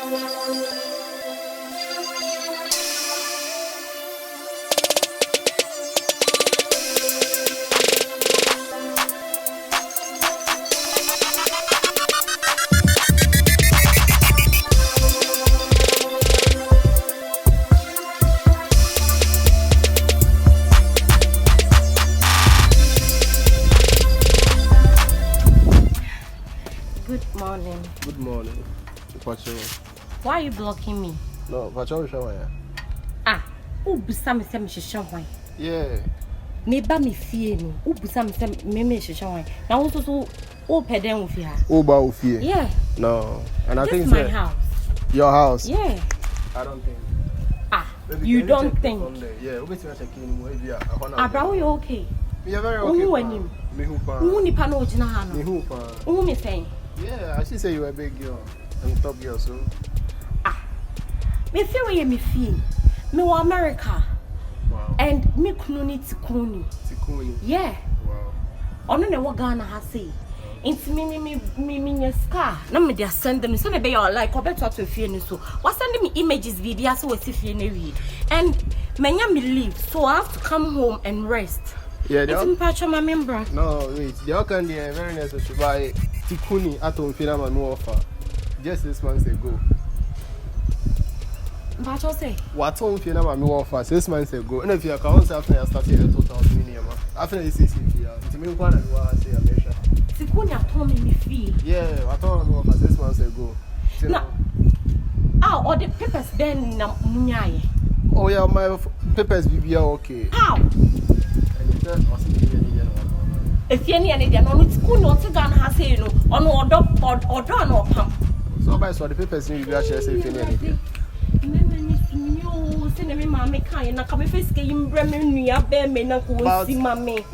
Good morning. Why are you blocking me? No, Pacho show. Ah, who busam me shawai? Yeah. Me ba me fie no. Who busam me shawai? Now also so pedem with ya. Ba fie. Yeah. No. And I this think is my house. Your house? Yeah. I don't think. Ah, Baby, you don't think? Yeah, we better check in maybe. Ah, bro, you okay? Me very okay. Me who pa? Who ni pa no jina ha no? Me who pa? Who me saying? Yeah, I should say you a big girl. And top girl so. Ah. Me feel where me feel. Me wa America. Wow. And me kunu ni tikuni. Tikuni. Yeah. Wow. Ono ne wa Ghana ha say. Inti me nyeska na me dey send them so na be your like obeto to fie ni so. Was send me images video so we see fie na wi. And menya me leave so I have to come home and rest. Yeah, it's in patch my member. No, wait. The all can be very necessary by Tikuni at home Finama no offer. Just 6 months ago. But I say what home Finama no offer 6 months ago. And if you account after I started the 2000 minimum. After the 60 years, it's me one and I say a measure. Tikuni at home me feel. Yeah, I thought no offer 6 months ago. Now, all the papers then na munyaye. Oh yeah, my papers be okay. How? If you any no Tikuni or Ghana has say no on order no pam. So by so the papers need to be actually say if anything.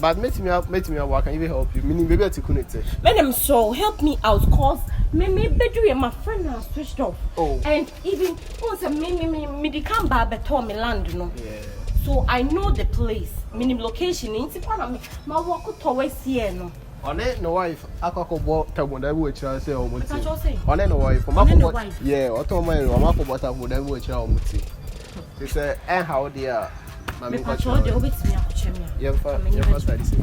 But make me work and even help you. Meaning baby Tikuni. Madam, so help me out cause me bedroom my friend has switched off. Oh. And even once me the come back better me land no. Yeah. So I know the place, meaning location. In Tipana, my walk towards here no. On it, no wife. I can't go to whatever which I say. On it, no wife. Yeah, what told my mama for what I would ever which I will see. They say, and how they are. My patrol, they always be a chimney. Yeah, first I see.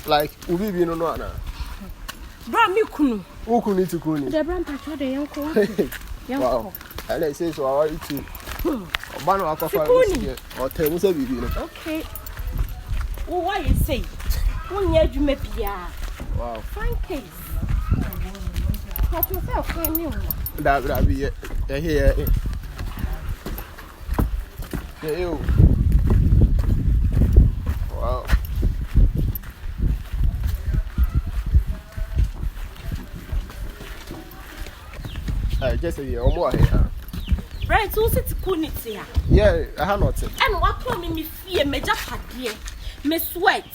Like ubi bi no ana bra me kunu ukunu tikuni the brand patrol the yanko wow and I say so I want you oba no akwafa o tell say bibi no okay why you say wonye adwuma bia wow fine case patrol say fine me da bi here you wow. Just a year or more here. Right, so it's Tikuni. Yeah, I have not. And what told me fear me just had here, me sweat.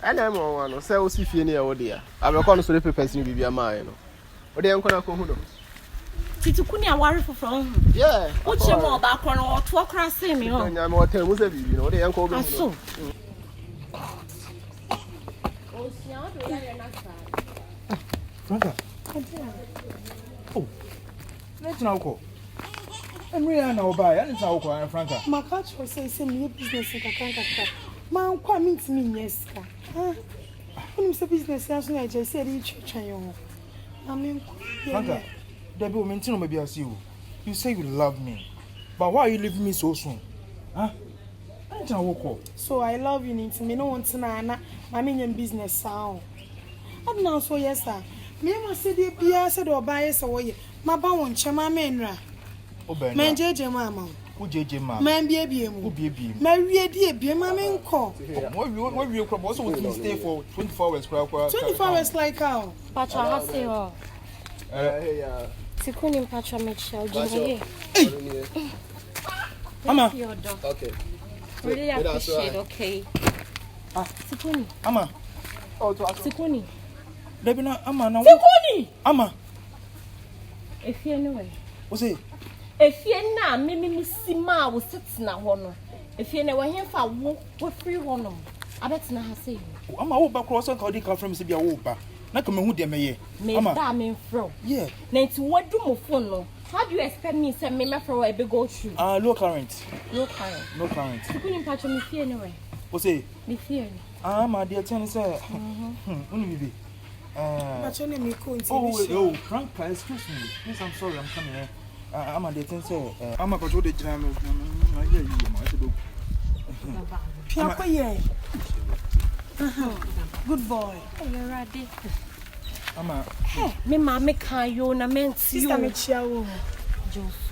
And I'm on one, so if you near dear. I'm a corner to the papers in Bibia Mine. Or they are going to come. Tikuni, I worry for from. Yeah, what's your more back on or 2 o'clock? See me on. I'm more 10 was a you know, they are called so. Oh, let's now go. And we are now by and it's our quiet, Franca. My catch was saying, me business in Kakaka. Man, come meet me, yes. When it's a business, I just said, each child. I mean, Franca, the bill maintain maybe I see you. You say you love me, but why are you leaving me so soon? Huh? So I love you, need to me no one to na my minion business sound. I don't know, so yes, sir. Me must say the Pia said or buy us away. My bound, Chama Menra. Man, JJ Mamma. Who JJ Mamma? Man, baby, who be my dear, be my main call. What you also stay for 24 hours, 24 hours like how? But I say, oh, Sikuni mpacho mecha ujinye. Ama. Okay. Really appreciate, okay. Sikuni. Ama. Sikuni. Debina ama na. Sikuni. Ama. Efie anyway. Ose. Efie na me sima wo setina ho no. Efie na we hemfa wo free ho no. Abetina ha sei. Ama wo ba cross and call from se bia wo ba. Na ka mehu de meye. Ama. Me da me fro. Yeah. Na nti wadu mo phone no. How do you expect me say me fro a big go through? Low current. Low current. No current. Sikuni mpacho me fie anyway. Ose. Me fie. Ma dear ten say. Uni bibi. But your name is oh, Frank, excuse me. Please, I'm sorry, I'm coming here. I'm a dating, sir. I'm a patrol the general. Good boy. You're ready. I'm a. Me mama can you na men see you. Sister Michiao. Joseph.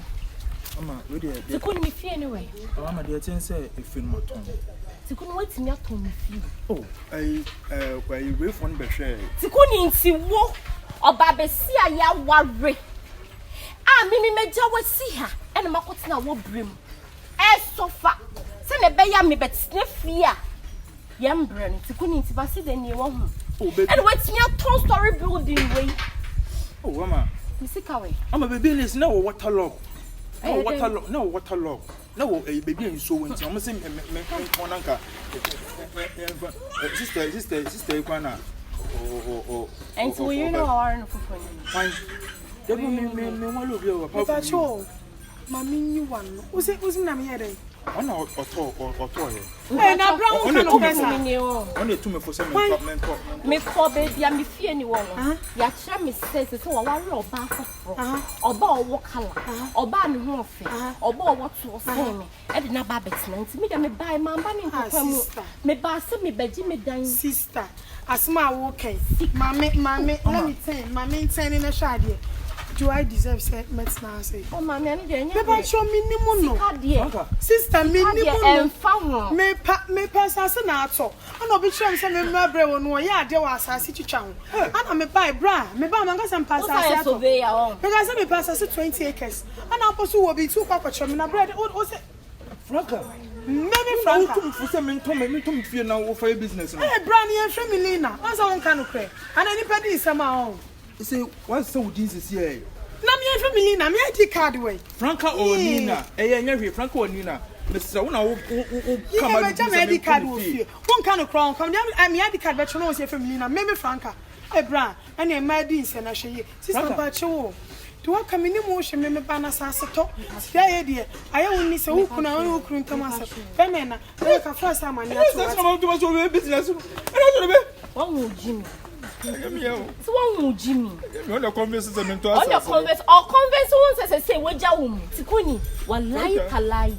I'm a ready. You couldn't be fear anyway. I'm a dating, sir. If in my tongue. Sikuni wait me atom me feel. Oh, why you wait for me share. Sikuni nti wo oba be si aya ware. Me meja wasi ha ene makotena wo brem. Sofa. Se ne be ya me betne fia. Yembre no Sikuni nti ba se de ni wo ho. Oh, baby. And wait me atom story building way. Oh, mama. Misika way. I'm a baby is now waterlog. No waterlog. No waterlog. No, baby, and so when I'm saying, Monanka, sister, Kwana. Oh, and so you know, our fine. They will me Papa Cho, Mammy, you one. Was it Namiere? One or toy. And I brown only to me for some me for baby, I'm fear anyone. Ya chum says it's all one row back or ball what color or ban warfare or ball what was saying. I did not babbit me buy my money. Me buy some me bedgy me dying sister. As my walking, mammy, let me tell my main in a shady. Do I deserve set mets now say? Oh, mammy, I'm going show minimum. Sister, minimum. Me pass us an ato. And I'll be sure some of my brother no ya there was a situation. And I'm a buy bra, me buy mangas and pass us surveyor. Because I pass us 20 acres. And I'll pursue will be 2 papa chum in a bread. What was it? Franca. Maybe Franca. For some to fear now for your business. Hey, Brandy and Femilina. As I can cry. And anybody is somehow. You say, what's so this year? Namia Femilina, me ID card way. Franca or Nina, a Franco or Nina. Mr. One come on, ID card will feel. One kind of crown come down. I'm ID card, but you know, Femilina, maybe Franca. A bra, and a madis and I say, Sister Pacho. To what come in emotion, me banner sasso. The idea, I only say, who can I open to myself? Femina, like a first time I know to my business. One more Jimmy. So one more Jimmy. On your converse on your converse or converse once as I say, what Jawum, Sikuni, one lie,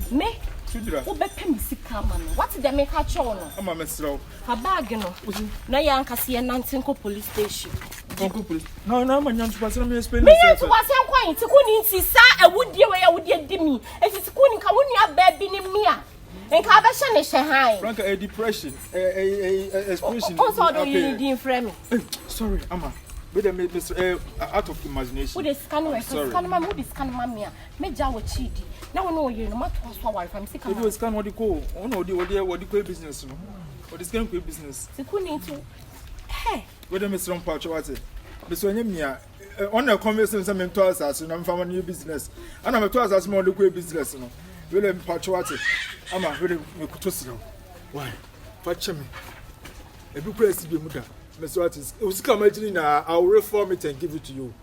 me. Who bet me sick man? What did they make her chono? I'm a messrow. Her bag, you know. No, young Cassie and Nantinko police station. No, my young person is spending. Me, was quite Sikuni, sir, I would dear way I would get dimmy. If it's Sikuni, come on, your bed being me. And Cabashan is high. Frank, a depression, a expression. Also, you need frame. Sorry, Amma. But I made Mr. Out of imagination. Who is scanning? Scan my mood is scan mamma. Major with cheaty. Now I know you no matter what I'm sick of. You scan what you call. Oh no, what you call business. What is going to business? Sikuni to. Hey. Whether Mr. Pacho was it? Mr. Nemia. On a conversation, some mentors as I'm from a new business. And I'm a toss as more liquid business. William Pachuati, I'm a very Mukutosino. Why? Fetch me. A book place to be Muda. Mr. Wattis, it was come imagining I'll reform it and give it to you.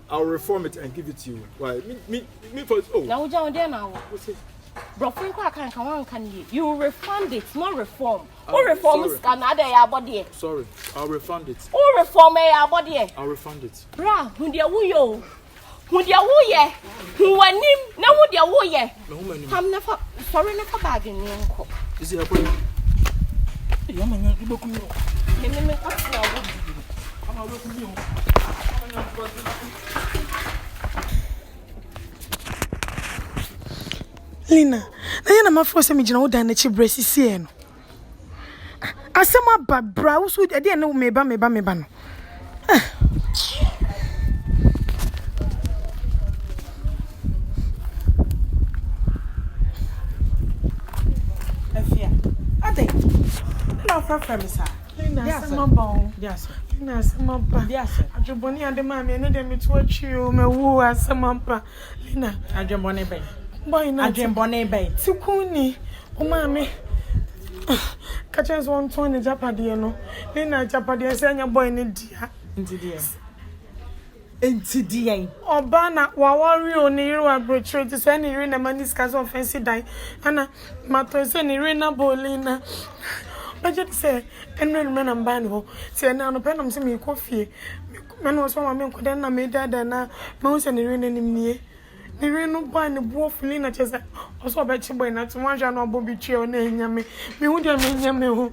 I'll reform it and give it to you. Why? Me for oh. Now, John, there now. What's it? Broken crack and come on, can you refund it, not reform. Or reform is Canada, your body. Sorry, I'll refund it. Or reform your body. I'll refund it. Bra, who dear woo who dear woo ye? Who were him? Now, who dear woo ye? I'm never sorry, never bagging you. Is it a problem? Yaman, you look me. Lina, na yana mafo me gina wo dan na chi bresi sie no. Asema ba bra wo so de na meba no. from sir. Yes, mama. Yes. Yes, mama. Yes. Ajuboni and the mammy, and then me to watch you, me woo as some mama. Lina, Ajuboni bay. Boy, not Ajuboni bay. Sukuni, oh, mammy. Catchers 120 Japadi, no. Lina Japadi, send your boy in dear. Into the Obana, Wawari, or Nero, and Brotro, to send Irina Maniscas of fancy die. Anna, Matos and Irina Bolina. I just say, and when I'm banned, say, now the pen of me coffee. Man was one of my made that, and now most and Irina in me. Irina buying the wolf Lina just also bet you boy not to watch an Bobby Chio name me. Me would have made yammy.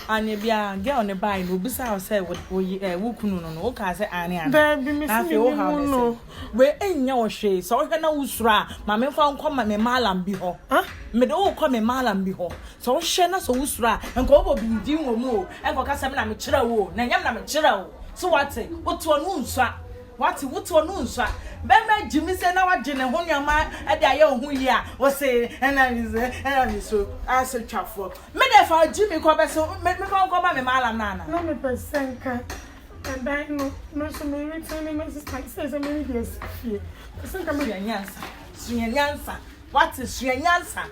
And you be a girl on the buy, no, besides, say what we Wukuno, no, Casa Annie. There be missing no. Where ain't your shade, so I can know Usra, Mamma found come at me malam beho. Huh? Me don't come a malam beho. So Shana so Usra and go over be doing more and go Casamina Michero, Nayam Michero. So what's it? What to a noon, sir? What to a noon, sir? Bema Jimmy said, now I didn't hold your mind at the young who ya was saying, and I is so as a chaffle. Made for Jimmy Cobbett, so make me come by Malam Nana. No, me percent. And I know, no, so many returning messages like says a many days. I think I'm a answer. Sweet answer. What is your answer?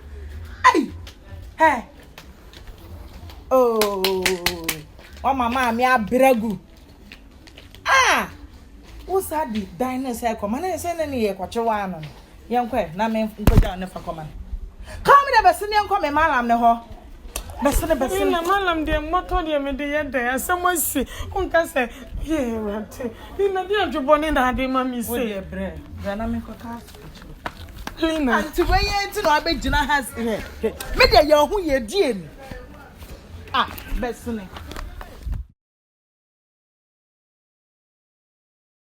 Hey, hey. Oh, mamma, me a bregu. Ah. What's that? The diners have come and I send any quachuan. Young quay, na me go down never come. Come in a Bessinian come a malam no ho. Bessina Bessina malam, dear motor, dear me, dear there. Someone say, one can say, yeah, right. In a dear Jubon in the mammy say, bread. Then I make a cast. Lina, and to weigh into our big dinner has in it. Maybe you're who you're dear. Ah, Bessina.